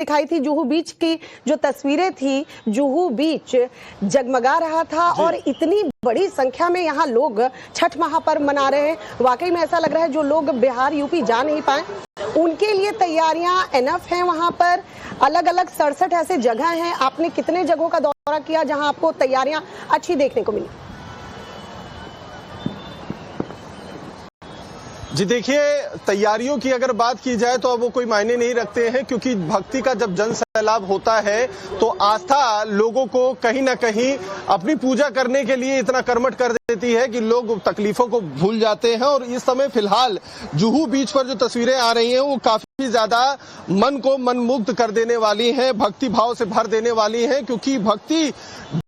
दिखाई थी। जुहू बीच की जो तस्वीरें थी, जुहू बीच जगमगा रहा था और इतनी बड़ी संख्या में यहाँ लोग छठ महापर्व मना रहे हैं। वाकई में ऐसा लग रहा है जो लोग बिहार यूपी जा नहीं पाए उनके लिए तैयारियां एनफ हैं। वहां पर अलग अलग 67 ऐसे जगह हैं। आपने कितने जगहों का दौरा किया जहां आपको तैयारियां अच्छी देखने को मिली? जी देखिए, तैयारियों की अगर बात की जाए तो अब वो कोई मायने नहीं रखते हैं, क्योंकि भक्ति का जब जन सैलाब होता है तो आस्था लोगों को कहीं ना कहीं अपनी पूजा करने के लिए इतना कर्मठ कर देती है कि लोग तकलीफों को भूल जाते हैं। और इस समय फिलहाल जुहू बीच पर जो तस्वीरें आ रही हैं वो काफी ज्यादा मन को मनमुग्ध कर देने वाली हैं, भक्ति भाव से भर देने वाली हैं, क्योंकि भक्ति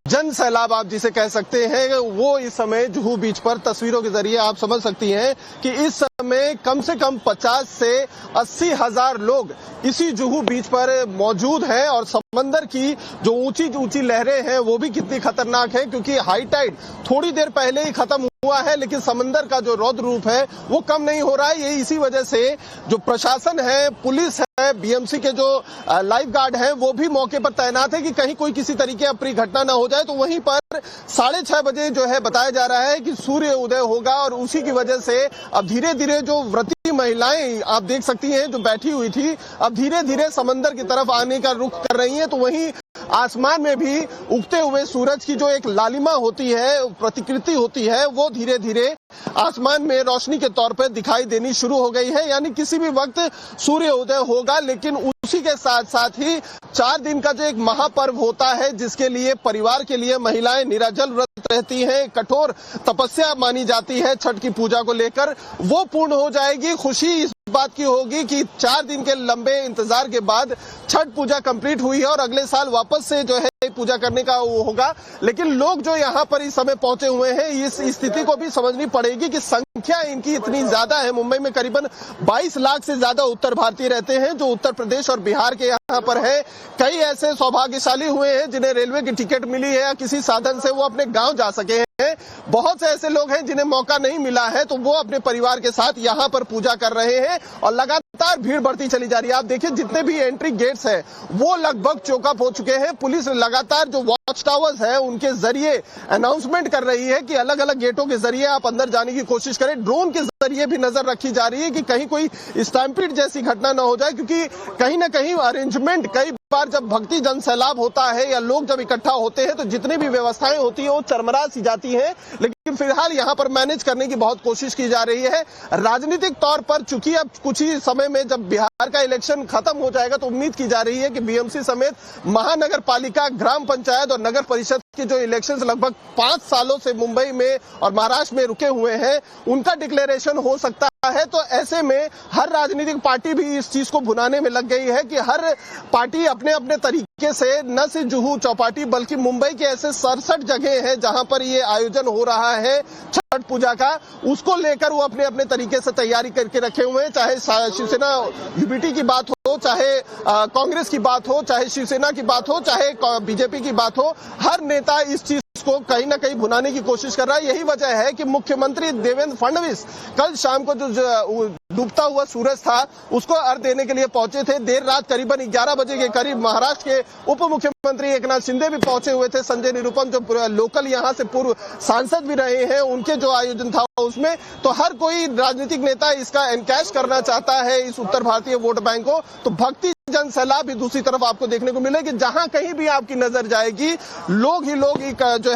जन सैलाब आप जिसे कह सकते हैं वो इस समय जुहू बीच पर तस्वीरों के जरिए आप समझ सकती हैं कि इस समय कम से कम 50 से 80 हजार लोग इसी जुहू बीच पर मौजूद हैं। और समंदर की जो ऊंची ऊंची लहरें हैं वो भी कितनी खतरनाक है, क्योंकि हाई टाइड थोड़ी देर पहले ही खत्म हुआ है, लेकिन समंदर का जो रौद्र रूप है वो कम नहीं हो रहा है। ये इसी वजह से जो प्रशासन है, पुलिस है, बीएमसी के जो लाइफ गार्ड हैं वो भी मौके पर तैनात है कि कहीं कोई किसी तरीके अप्रिय घटना ना हो जाए। तो वहीं पर 6:30 बजे जो है बताया जा रहा है कि सूर्य उदय होगा और उसी की वजह से अब धीरे धीरे जो व्रती महिलाएं आप देख सकती हैं जो बैठी हुई थी अब धीरे धीरे समंदर की तरफ आने का रुख कर रही हैं। तो वहीं आसमान में भी उगते हुए सूरज की जो एक लालिमा होती है, प्रतिकृति होती है, वो धीरे धीरे आसमान में रोशनी के तौर पर दिखाई देनी शुरू हो गई है। यानी किसी भी वक्त सूर्य उदय होगा, लेकिन उसी के साथ साथ ही 4 दिन का जो एक महापर्व होता है जिसके लिए परिवार के लिए महिलाएं निराजल व्रत रहती हैं, कठोर तपस्या मानी जाती है छठ की पूजा को लेकर, वो पूर्ण हो जाएगी। खुशी इस बात की होगी कि 4 दिन के लंबे इंतजार के बाद छठ पूजा कंप्लीट हुई है और अगले साल वापस से जो है पूजा करने का वो होगा। लेकिन लोग जो यहाँ पर इस समय पहुंचे हुए हैं इस स्थिति को भी समझनी पड़ेगी कि संख्या इनकी इतनी ज्यादा है। मुंबई में करीबन 22 लाख से ज्यादा उत्तर भारतीय रहते हैं जो उत्तर प्रदेश और बिहार के यहाँ पर है। कई ऐसे सौभाग्यशाली हुए हैं जिन्हें रेलवे की टिकट मिली है या किसी साधन से वो अपने गाँव जा सके हैं। बहुत से ऐसे लोग हैं जिन्हें मौका नहीं मिला है तो वो अपने परिवार के साथ यहाँ पर पूजा कर रहे हैं और लगातार भीड़ बढ़ती चली जा रही है। आप देखिए जितने भी एंट्री गेट्स हैं वो लगभग चौकअप हो चुके हैं। पुलिस लगातार जो वॉच टावर्स है उनके जरिए अनाउंसमेंट कर रही है कि अलग अलग गेटों के जरिए आप अंदर जाने की कोशिश करें। ड्रोन के जरिए भी नजर रखी जा रही है कि कहीं कोई स्टैम्पीड जैसी घटना ना हो जाए, क्योंकि कहीं ना कहीं अरेंजमेंट कई बार जब भक्ति जन सैलाब होता है या लोग जब इकट्ठा होते हैं तो जितनी भी व्यवस्थाएं होती हैं वो चरमरा सी जाती हैं। लेकिन फिलहाल यहाँ पर मैनेज करने की बहुत कोशिश की जा रही है। राजनीतिक तौर पर चूंकि अब कुछ ही समय में जब बिहार का इलेक्शन खत्म हो जाएगा तो उम्मीद की जा रही है कि बीएमसी समेत महानगर पालिका, ग्राम पंचायत और नगर परिषद के जो इलेक्शंस लगभग 5 सालों से मुंबई में और महाराष्ट्र में रुके हुए हैं उनका डिक्लेरेशन हो सकता है। तो ऐसे में हर राजनीतिक पार्टी भी इस चीज को भुनाने में लग गई है कि हर पार्टी अपने अपने तरीके से न सिर्फ जुहू चौपाटी बल्कि मुंबई के ऐसे 67 जगह हैं जहां पर ये आयोजन हो रहा है छठ पूजा का, उसको लेकर वो अपने अपने तरीके से तैयारी करके रखे हुए हैं। चाहे शिवसेना यूबीटी की बात हो, चाहे कांग्रेस की बात हो, चाहे शिवसेना की बात हो, चाहे बीजेपी की बात हो, हर नेता इस चीज को कहीं ना कहीं भुनाने की कोशिश कर रहा है। यही वजह है कि मुख्यमंत्री देवेंद्र फडणवीस कल शाम को जो डूबता हुआ सूरज था उसको अर्घ देने के लिए पहुंचे थे। देर रात करीबन 11 बजे के करीब महाराष्ट्र के उप मुख्यमंत्री एकनाथ शिंदे भी पहुंचे हुए थे। संजय निरुपम जो लोकल यहाँ से पूर्व सांसद भी रहे हैं, उनके जो आयोजन था उसमें तो हर कोई राजनीतिक नेता इसका एनकैश करना चाहता है इस उत्तर भारतीय वोट बैंक को। तो भक्ति जन सैलाब भी दूसरी तरफ आपको देखने को मिलेगी। जहां कहीं भी आपकी नजर जाएगी लोग ही लोग जो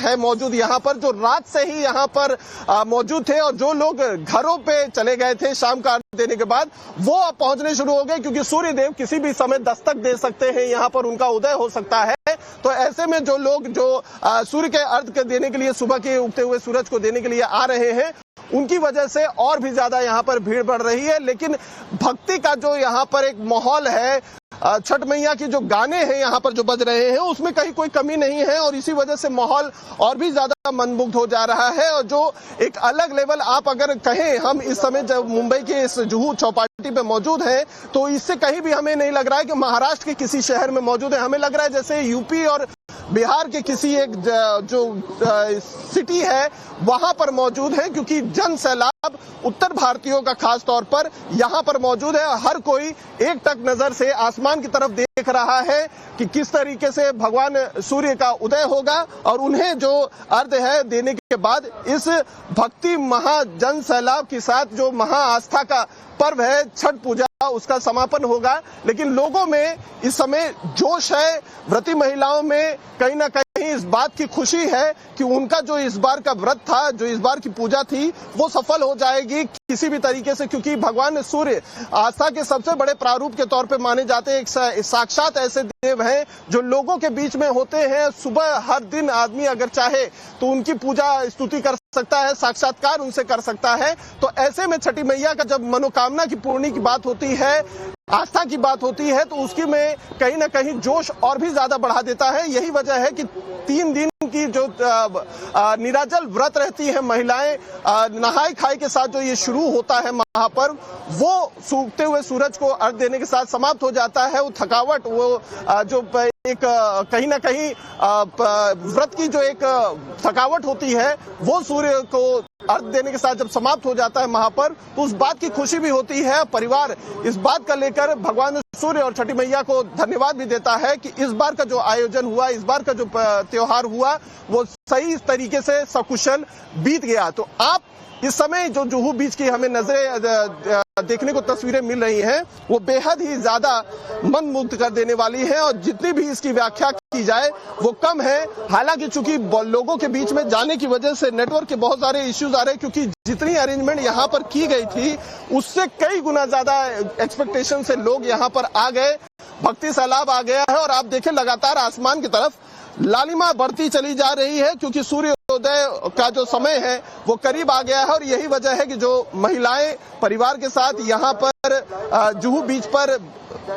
है मौजूद यहाँ पर, जो रात से ही यहाँ पर मौजूद थे और जो लोग घरों पे चले गए थे शाम का अर्घ देने के बाद वो अब पहुंचने शुरू हो गए, क्योंकि सूर्य देव किसी भी समय दस्तक दे सकते हैं, यहाँ पर उनका उदय हो सकता है। तो ऐसे में जो लोग जो सूर्य के अर्घ देने के लिए सुबह के उगते हुए सूरज को देने के लिए आ रहे हैं उनकी वजह से और भी ज्यादा यहाँ पर भीड़ बढ़ रही है। लेकिन भक्ति का जो यहाँ पर एक माहौल है, छठ मैया के जो गाने हैं यहाँ पर जो बज रहे हैं उसमें कहीं कोई कमी नहीं है और इसी वजह से माहौल और भी ज्यादा मनमुग्ध हो जा रहा है। और जो एक अलग लेवल आप अगर कहें, हम इस समय जब मुंबई के इस जुहू चौपाटी पे मौजूद हैं तो इससे कहीं भी हमें नहीं लग रहा है कि महाराष्ट्र के किसी शहर में मौजूद है। हमें लग रहा है जैसे यूपी और बिहार के किसी एक जो सिटी है वहां पर मौजूद है, क्योंकि जन सैलाब उत्तर भारतीयों का खास तौर पर यहां पर मौजूद है। हर कोई एक टक नजर से आसमान की तरफ देख रहा है कि किस तरीके से भगवान सूर्य का उदय होगा और उन्हें जो अर्घ्य है देने के बाद इस भक्ति महाजन सैलाब के साथ जो महाआस्था का पर्व है छठ पूजा उसका समापन होगा। लेकिन लोगों में इस समय जोश है, व्रती महिलाओं में कहीं ना कहीं इस बात की खुशी है कि उनका जो इस बार का व्रत था, जो इस बार की पूजा थी, वो सफल हो जाएगी किसी भी तरीके से, क्योंकि भगवान सूर्य आस्था के सबसे बड़े प्रारूप के तौर पे माने जाते हैं। एक साक्षात ऐसे देव हैं जो लोगों के बीच में होते हैं। सुबह हर दिन आदमी अगर चाहे तो उनकी पूजा स्तुति कर सकता है, साक्षात्कार उनसे कर सकता है। तो ऐसे में छठी मैया का जब मनोकामना की पूर्ति की बात होती है, आस्था की बात होती है, तो उसकी में कहीं ना कहीं जोश और भी ज्यादा बढ़ा देता है। यही वजह है कि 3 दिन की जो निराजल व्रत रहती है महिलाएं, नहाई खाई के साथ जो ये शुरू होता है महापर्व, वो सूखते हुए सूरज को अर्घ देने के साथ समाप्त हो जाता है। वो थकावट, वो जो एक कहीं ना कहीं व्रत की जो एक थकावट होती है, वो सूर्य को अर्घ देने के साथ जब समाप्त हो जाता है महापर्व, तो उस बात की खुशी भी होती है। परिवार इस बात का लेकर भगवान सूर्य और छठी मैया को धन्यवाद भी देता है कि इस बार का जो आयोजन हुआ, इस बार का जो त्योहार हुआ, वो सही तरीके से सकुशल बीत गया। तो आप इस समय जो जुहू बीच की हमें नजरें देखने को तस्वीरें मिल रही हैं, वो बेहद ही ज्यादा मन मुग्ध कर देने वाली है और जितनी भी इसकी व्याख्या की जाए वो कम है। हालांकि चूंकि लोगों के बीच में जाने की वजह से नेटवर्क के बहुत सारे इश्यूज आ रहे हैं, क्योंकि जितनी अरेंजमेंट यहाँ पर की गई थी उससे कई गुना ज्यादा एक्सपेक्टेशन से लोग यहाँ पर आ गए, भक्ति सैलाब आ गया है। और आप देखें लगातार आसमान की तरफ लालिमा बढ़ती चली जा रही है, क्योंकि सूर्योदय का जो समय है वो करीब आ गया है। और यही वजह है कि जो महिलाएं परिवार के साथ यहाँ पर जुहू बीच पर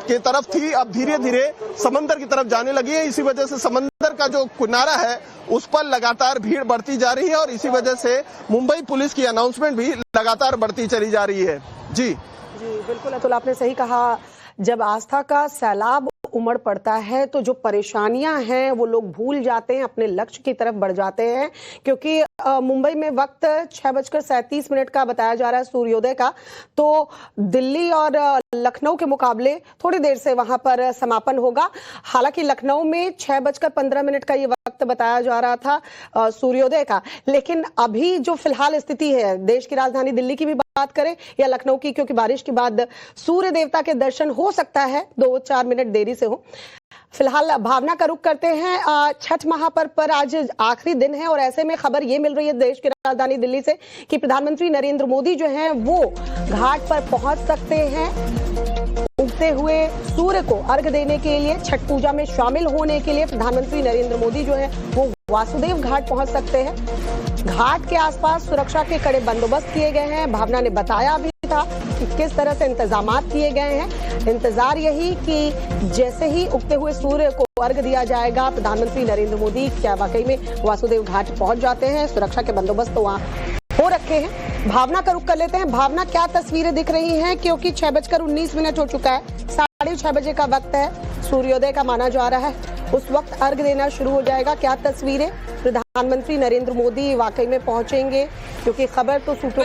के तरफ थी, अब धीरे धीरे समंदर की तरफ जाने लगी है। इसी वजह से समंदर का जो किनारा है उस पर लगातार भीड़ बढ़ती जा रही है और इसी वजह से मुंबई पुलिस की अनाउंसमेंट भी लगातार बढ़ती चली जा रही है। जी बिल्कुल अतुल, आपने सही कहा। जब आस्था का सैलाब उमड़ पड़ता है तो जो परेशानियां हैं वो लोग भूल जाते हैं, अपने लक्ष्य की तरफ बढ़ जाते हैं। क्योंकि मुंबई में वक्त 6:37 का बताया जा रहा है सूर्योदय का, तो दिल्ली और लखनऊ के मुकाबले थोड़ी देर से वहां पर समापन होगा। हालांकि लखनऊ में 6:15 का ये वक्त बताया जा रहा था सूर्योदय का, लेकिन अभी जो फिलहाल स्थिति है, देश की राजधानी दिल्ली की भी बात करें या लखनऊ की, क्योंकि बारिश के बाद सूर्य देवता के दर्शन हो सकता है 2-4 मिनट देरी से हो। फिलहाल भावना का रुख करते हैं। छठ महापर्व पर आज आखिरी दिन है और ऐसे में खबर ये मिल रही है देश की राजधानी दिल्ली से कि प्रधानमंत्री नरेंद्र मोदी जो हैं वो घाट पर पहुंच सकते हैं। उगते हुए सूर्य को अर्घ देने के लिए, छठ पूजा में शामिल होने के लिए प्रधानमंत्री नरेंद्र मोदी जो है वो वासुदेव घाट पहुंच सकते हैं। घाट के आसपास सुरक्षा के कड़े बंदोबस्त किए गए हैं। भावना ने बताया भी था कि किस तरह से इंतजामात किए गए हैं। इंतजार यही कि जैसे ही उगते हुए सूर्य को अर्घ दिया जाएगा, प्रधानमंत्री नरेंद्र मोदी क्या वाकई में वासुदेव घाट पहुंच जाते हैं। सुरक्षा के बंदोबस्त तो वहां हो रखे हैं। भावना का रुख कर लेते हैं। भावना, क्या तस्वीरें दिख रही हैं? क्योंकि 6:19 हो चुका है, 6:30 बजे का वक्त है, सूर्योदय का माना जा रहा है। उस वक्त अर्घ देना शुरू हो जाएगा। क्या तस्वीरें? प्रधानमंत्री नरेंद्र मोदी वाकई में पहुंचेंगे? क्योंकि खबर तो सूत्रों